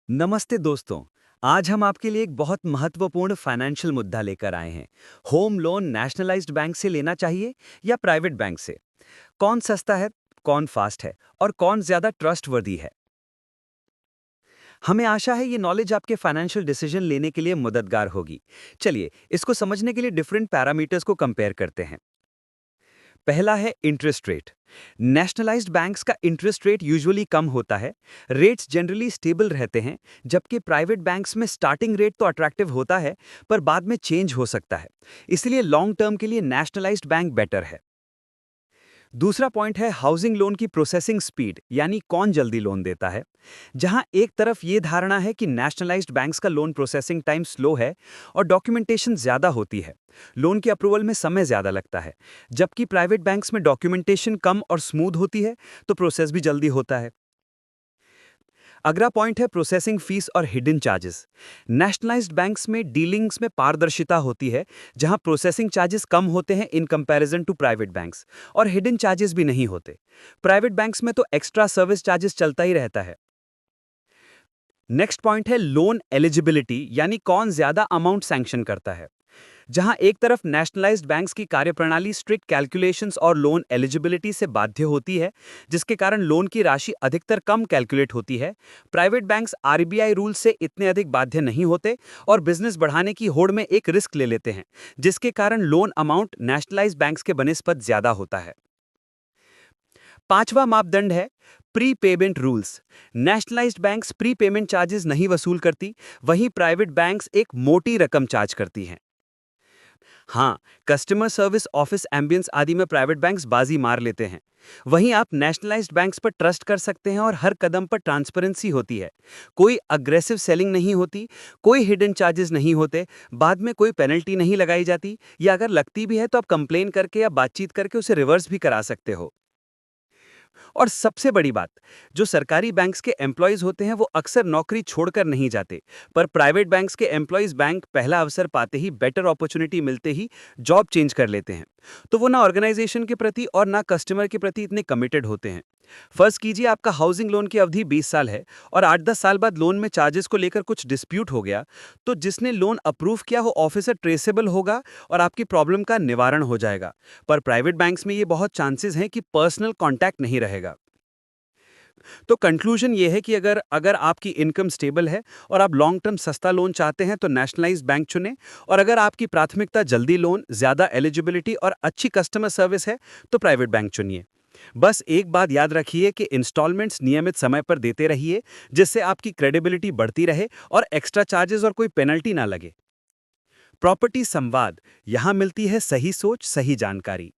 नमस्ते दोस्तों। आज हम आपके लिए एक बहुत महत्वपूर्ण फाइनेंशियल मुद्दा लेकर आए हैं। होम लोन नेशनलाइज्ड बैंक से लेना चाहिए या प्राइवेट बैंक से? कौन सस्ता है, कौन फास्ट है और कौन ज्यादा ट्रस्टवर्दी है? हमें आशा है ये नॉलेज आपके फाइनेंशियल डिसीजन लेने के लिए मददगार होगी। चलिए, इसको समझने के लिए डिफरेंट पैरामीटर्स को कंपेयर करते हैं। पहला है इंटरेस्ट रेट। नेशनलाइज्ड बैंक्स का इंटरेस्ट रेट यूजुअली कम होता है। रेट्स जनरली स्टेबल रहते हैं, जबकि प्राइवेट बैंक्स में स्टार्टिंग रेट तो अट्रैक्टिव होता है, पर बाद में चेंज हो सकता है। इसलिए लॉन्ग टर्म के लिए नेशनलाइज्ड बैंक बेटर है। दूसरा पॉइंट है हाउसिंग लोन की प्रोसेसिंग स्पीड, यानी कौन जल्दी लोन देता है। जहां एक तरफ ये धारणा है कि नेशनलाइज्ड बैंक्स का लोन प्रोसेसिंग टाइम स्लो है और डॉक्यूमेंटेशन ज्यादा होती है, लोन के अप्रूवल में समय ज्यादा लगता है, जबकि प्राइवेट बैंक्स में डॉक्यूमेंटेशन कम और स्मूथ होती है, तो प्रोसेस भी जल्दी होता है। अगला पॉइंट है प्रोसेसिंग फीस और हिडन चार्जेस। नेशनलाइज्ड बैंक्स में डीलिंग्स में पारदर्शिता होती है, जहां प्रोसेसिंग चार्जेस कम होते हैं in comparison to private banks, और हिडन चार्जेस भी नहीं होते। प्राइवेट बैंक्स में तो एक्स्ट्रा सर्विस चार्जेस चलता ही रहता है। नेक्स्ट पॉइंट है लोन एलिजिबिलिटी, यानी कौन ज्यादा अमाउंट सैंक्शन करता है। जहां एक तरफ नेशनलाइज्ड बैंक्स की कार्यप्रणाली स्ट्रिक्ट कैलकुलेशंस और लोन एलिजिबिलिटी से बाध्य होती है, जिसके कारण लोन की राशि अधिकतर कम कैलकुलेट होती है। प्राइवेट बैंक्स आरबीआई रूल से इतने अधिक बाध्य नहीं होते और बिजनेस बढ़ाने की होड़ में एक रिस्क ले लेते हैं, जिसके कारण लोन अमाउंट नेशनलाइज्ड बैंक्स के बनिस्पत ज्यादा होता है। पांचवा मापदंड है pre payment rules. Nationalised banks pre payment charges नहीं वसूल करती, वहीं प्राइवेट बैंक्स एक मोटी रकम चार्ज करती हैं। हाँ, कस्टमर सर्विस, ऑफिस एम्बियंस आदि में प्राइवेट बैंक्स बाजी मार लेते हैं। वहीं आप नेशनलाइज्ड बैंक्स पर ट्रस्ट कर सकते हैं और हर कदम पर ट्रांसपेरेंसी होती है। कोई अग्रेसिव सेलिंग नहीं होती, कोई हिडन चार्जेस नहीं होते, बाद में कोई पेनल्टी नहीं लगाई जाती, या अगर लगती भी है तो आप कंप्लेन करके या बातचीत करके उसे रिवर्स भी करा सकते हो। और सबसे बड़ी बात, जो सरकारी बैंक्स के एम्प्लॉयज होते हैं वो अक्सर नौकरी छोड़कर नहीं जाते, पर प्राइवेट बैंक्स के एम्प्लॉयज बैंक पहला अवसर पाते ही, बेटर अपॉर्चुनिटी मिलते ही जॉब चेंज कर लेते हैं। तो वो ना ऑर्गेनाइजेशन के प्रति और ना कस्टमर के प्रति इतने कमिटेड होते हैं। फर्ज कीजिए आपका हाउसिंग लोन की अवधि 20 साल है और 8-10 साल बाद लोन में चार्जेस को लेकर कुछ डिस्प्यूट हो गया, तो जिसने लोन अप्रूव किया वो ऑफिसर ट्रेसेबल होगा और आपकी प्रॉब्लम का निवारण हो जाएगा। पर प्राइवेट बैंक्स में ये बहुत चांसेस हैं कि पर्सनल कांटेक्ट नहीं रहेगा। तो कंक्लूजन ये है कि अगर अगर आपकी इनकम स्टेबल है और आप लॉन्ग टर्म सस्ता लोन चाहते हैं तो नेशनलाइज्ड बैंक चुनें, और अगर आपकी प्राथमिकता जल्दी लोन, ज्यादा एलिजिबिलिटी और अच्छी कस्टमर सर्विस है तो प्राइवेट बैंक चुनिए। बस एक बात याद रखिए कि इंस्टॉलमेंट्स नियमित समय पर देते रहिए, जिससे आपकी क्रेडिबिलिटी बढ़ती रहे और एक्स्ट्रा चार्जेस और कोई पेनल्टी ना लगे। प्रॉपर्टी संवाद, यहाँ मिलती है सही सोच, सही जानकारी।